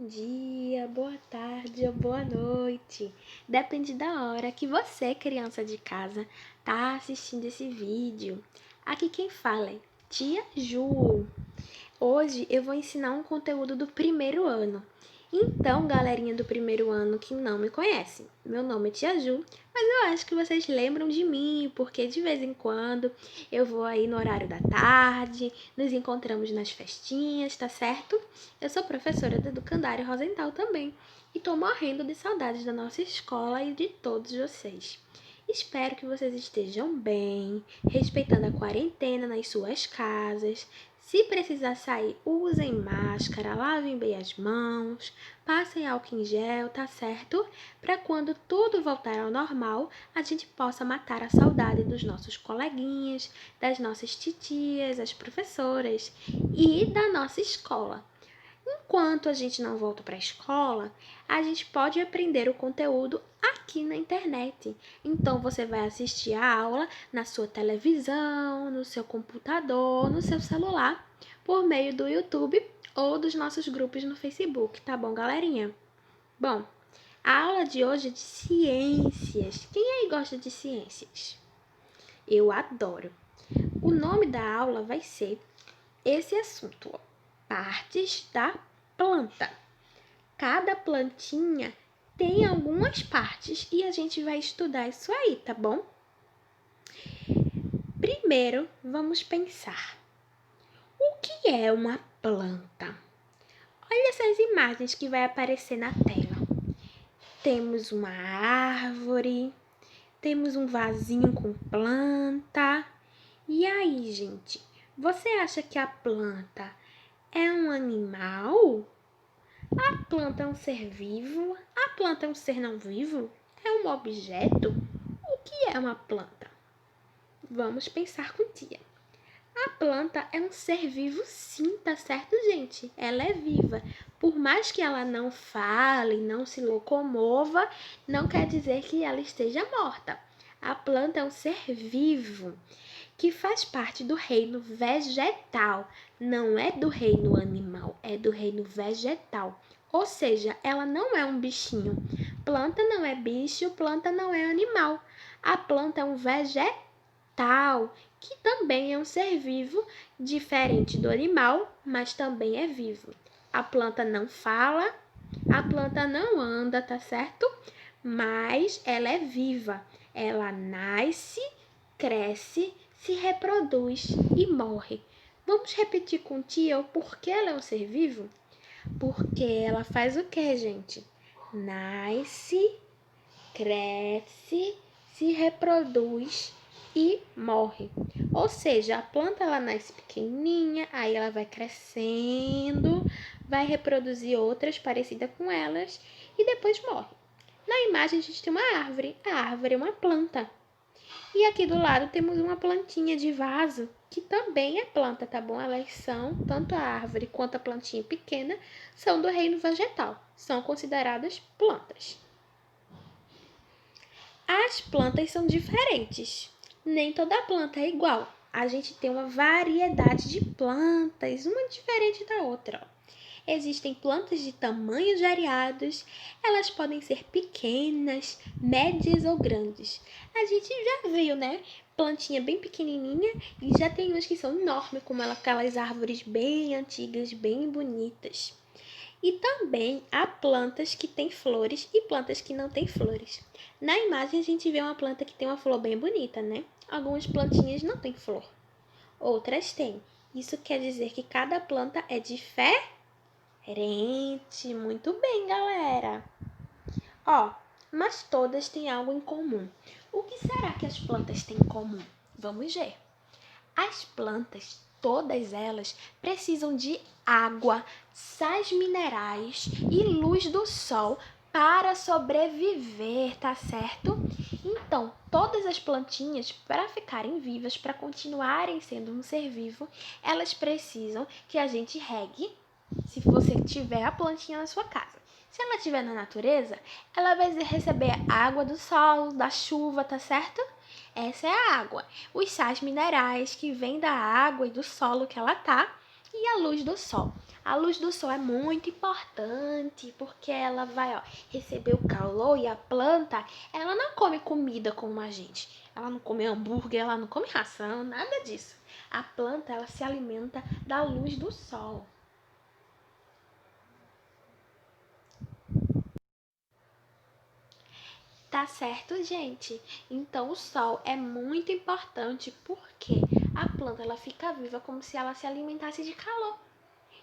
Dia, boa tarde ou boa noite. Depende da hora que você, criança de casa, tá assistindo esse vídeo. Aqui quem fala é Tia Ju. Hoje eu vou ensinar um conteúdo do primeiro ano. Então, galerinha do primeiro ano que não me conhece, meu nome é Tia Ju, mas eu acho que vocês lembram de mim, porque de vez em quando eu vou aí no horário da tarde, nos encontramos nas festinhas, tá certo? Eu sou professora do Educandário Rosenthal também e tô morrendo de saudades da nossa escola e de todos vocês. Espero que vocês estejam bem, respeitando a quarentena nas suas casas. Se precisar sair, usem máscara, lavem bem as mãos, passem álcool em gel, tá certo? Para quando tudo voltar ao normal, a gente possa matar a saudade dos nossos coleguinhas, das nossas titias, as professoras e da nossa escola. Enquanto a gente não volta para a escola, a gente pode aprender o conteúdo aqui na internet. Então você vai assistir a aula na sua televisão, no seu computador, no seu celular, por meio do YouTube ou dos nossos grupos no Facebook, tá bom, galerinha? Bom, a aula de hoje é de ciências. Quem aí gosta de ciências? Eu adoro. O nome da aula vai ser esse assunto, ó, partes da planta. Cada plantinha tem algumas partes e a gente vai estudar isso aí, tá bom? Primeiro, vamos pensar. O que é uma planta? Olha essas imagens que vai aparecer na tela. Temos uma árvore, temos um vasinho com planta. E aí, gente, você acha que a planta é um animal? A planta é um ser vivo? A planta é um ser não vivo? É um objeto? O que é uma planta? Vamos pensar com tia. A planta é um ser vivo sim, tá certo, gente? Ela é viva. Por mais que ela não fale, não se locomova, não quer dizer que ela esteja morta. A planta é um ser vivo que faz parte do reino vegetal, não é do reino animal, é do reino vegetal. Ou seja, ela não é um bichinho. Planta não é bicho, planta não é animal. A planta é um vegetal, que também é um ser vivo, diferente do animal, mas também é vivo. A planta não fala, a planta não anda, tá certo? Mas ela é viva. Ela nasce, cresce, se reproduz e morre. Vamos repetir com tia o porquê ela é um ser vivo? Porque ela faz o que, gente? Nasce, cresce, se reproduz e morre. Ou seja, a planta ela nasce pequenininha, aí ela vai crescendo, vai reproduzir outras parecidas com elas e depois morre. Na imagem a gente tem uma árvore. A árvore é uma planta. E aqui do lado temos uma plantinha de vaso, que também é planta, tá bom? Elas são, tanto a árvore quanto a plantinha pequena, são do reino vegetal. São consideradas plantas. As plantas são diferentes. Nem toda planta é igual. A gente tem uma variedade de plantas, uma diferente da outra. Existem plantas de tamanhos variados, elas podem ser pequenas, médias ou grandes. A gente já viu, né? Plantinha bem pequenininha e já tem umas que são enormes, como aquelas árvores bem antigas, bem bonitas. E também há plantas que têm flores e plantas que não têm flores. Na imagem a gente vê uma planta que tem uma flor bem bonita, né? Algumas plantinhas não têm flor, outras têm. Isso quer dizer que cada planta é diferente. Muito bem, galera. Ó, mas todas têm algo em comum. O que será que as plantas têm em comum? Vamos ver. As plantas, todas elas, precisam de água, sais minerais e luz do sol para sobreviver, tá certo? Então, todas as plantinhas, para ficarem vivas, para continuarem sendo um ser vivo, elas precisam que a gente regue, se você tiver a plantinha na sua casa. Se ela estiver na natureza, ela vai receber água do sol, da chuva, tá certo? Essa é a água. Os sais minerais que vêm da água e do solo que ela tá, E a luz do sol? A luz do sol é muito importante porque ela vai, receber o calor e a planta, ela não come comida como a gente. Ela não come hambúrguer, ela não come ração, nada disso. A planta, ela se alimenta da luz do sol. Tá certo, gente? Então o sol é muito importante porque a planta ela fica viva como se ela se alimentasse de calor,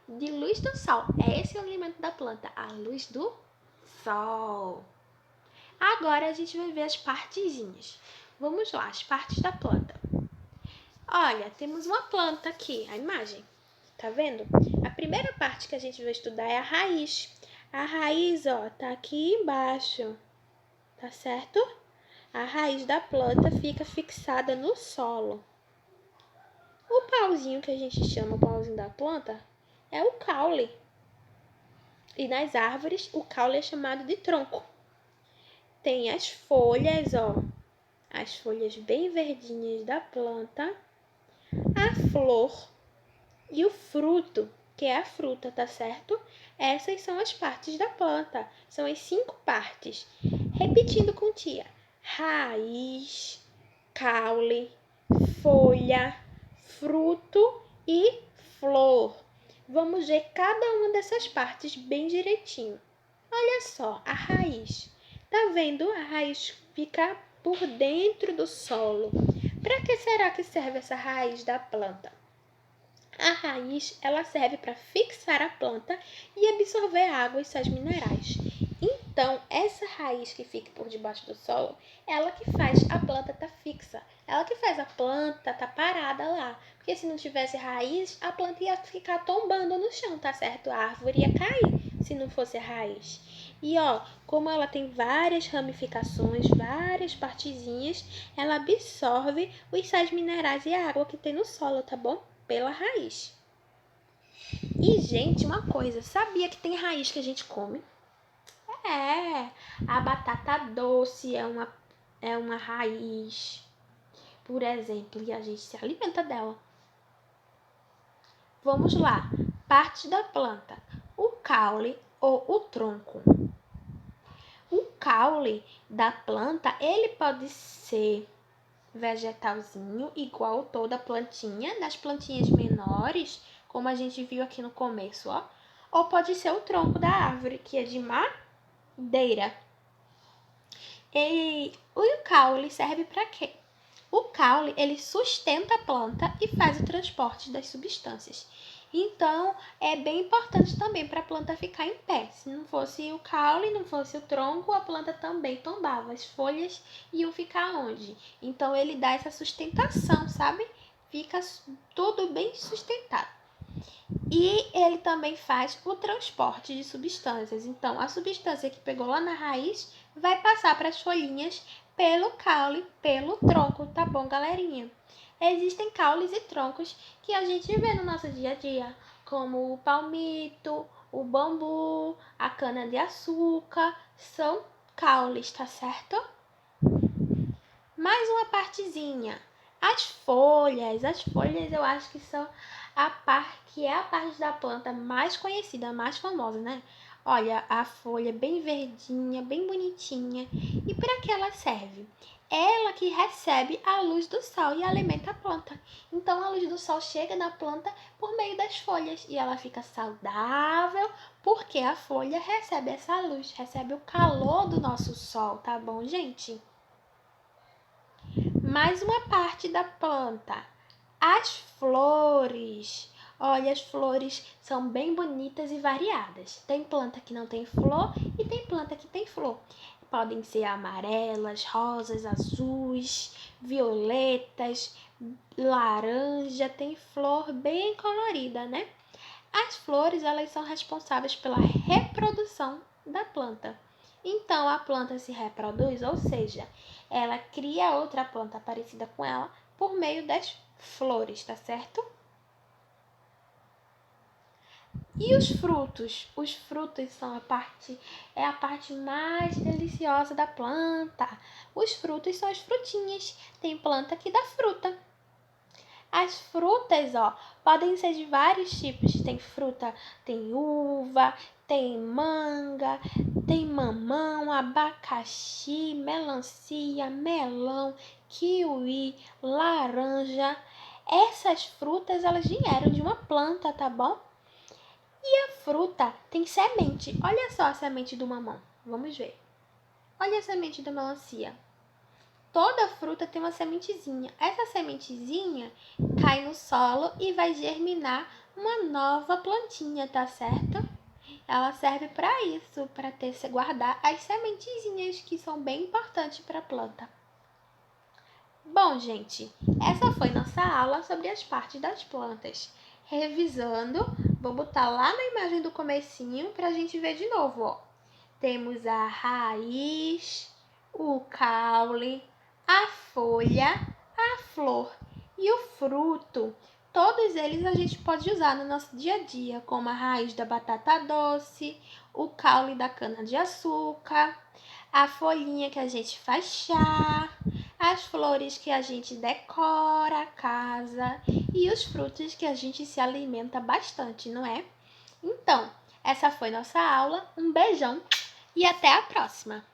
de luz do sol. É esse o alimento da planta, a luz do sol. Agora a gente vai ver as partezinhas. Vamos lá, as partes da planta. Olha, temos uma planta aqui, a imagem. Tá vendo? A primeira parte que a gente vai estudar é a raiz. A raiz, tá aqui embaixo. Tá certo? A raiz da planta fica fixada no solo. O pauzinho que a gente chama o pauzinho da planta é o caule. E nas árvores, o caule é chamado de tronco. Tem as folhas, as folhas bem verdinhas da planta, a flor e o fruto, que é a fruta, tá certo? Essas são as partes da planta, são as 5 partes. Repetindo com tia: raiz, caule, folha, fruto e flor. Vamos ver cada uma dessas partes bem direitinho. Olha só, a raiz. Tá vendo? A raiz fica por dentro do solo. Para que será que serve essa raiz da planta? A raiz, ela serve para fixar a planta e absorver água e sais minerais. Então, essa raiz que fica por debaixo do solo, ela que faz a planta estar fixa. Ela que faz a planta estar parada lá. Porque se não tivesse raiz, a planta ia ficar tombando no chão, tá certo? A árvore ia cair se não fosse a raiz. E como ela tem várias ramificações, várias partezinhas, ela absorve os sais minerais e a água que tem no solo, tá bom? Pela raiz. E, gente, uma coisa, sabia que tem raiz que a gente come? É, a batata doce é uma raiz, por exemplo, e a gente se alimenta dela. Vamos lá, partes da planta. O caule ou o tronco. O caule da planta, ele pode ser vegetalzinho, igual toda plantinha, das plantinhas menores, como a gente viu aqui no começo, ou pode ser o tronco da árvore, que é de madeira. E o caule serve para quê? O caule, ele sustenta a planta e faz o transporte das substâncias. Então, é bem importante também para a planta ficar em pé. Se não fosse o caule, não fosse o tronco, a planta também tombava. As folhas iam ficar onde? Então, ele dá essa sustentação, sabe? Fica tudo bem sustentado. E ele também faz o transporte de substâncias. Então, a substância que pegou lá na raiz vai passar para as folhinhas pelo caule, pelo tronco, tá bom, galerinha? Existem caules e troncos que a gente vê no nosso dia a dia, como o palmito, o bambu, a cana-de-açúcar, são caules, tá certo? Mais uma partezinha. As folhas eu acho que são a parte da planta mais conhecida, mais famosa, né? Olha, a folha bem verdinha, bem bonitinha. E para que ela serve? Ela que recebe a luz do sol e alimenta a planta. Então a luz do sol chega na planta por meio das folhas e ela fica saudável porque a folha recebe essa luz, recebe o calor do nosso sol, tá bom, gente? Mais uma parte da planta, as flores. Olha, as flores são bem bonitas e variadas. Tem planta que não tem flor e tem planta que tem flor. Podem ser amarelas, rosas, azuis, violetas, laranja, tem flor bem colorida, né? As flores, elas são responsáveis pela reprodução da planta. Então, a planta se reproduz, ou seja, ela cria outra planta parecida com ela por meio das flores, tá certo? E os frutos? Os frutos são a parte mais deliciosa da planta. Os frutos são as frutinhas. Tem planta que dá fruta. As frutas, ó, podem ser de vários tipos. Tem fruta, tem uva, tem manga, tem mamão, abacaxi, melancia, melão, kiwi, laranja. Essas frutas, elas vieram de uma planta, tá bom? E a fruta tem semente. Olha só a semente do mamão. Vamos ver. Olha a semente da melancia. Toda fruta tem uma sementezinha. Essa sementezinha cai no solo e vai germinar uma nova plantinha, tá certo? Ela serve para isso, para guardar as sementezinhas que são bem importantes para a planta. Bom, gente, essa foi nossa aula sobre as partes das plantas. Revisando, vou botar lá na imagem do comecinho para a gente ver de novo, ó. Temos a raiz, o caule, a folha, a flor e o fruto. Todos eles a gente pode usar no nosso dia a dia, como a raiz da batata doce, o caule da cana-de-açúcar, a folhinha que a gente faz chá, as flores que a gente decora a casa e os frutos que a gente se alimenta bastante, não é? Então, essa foi nossa aula. Um beijão e até a próxima!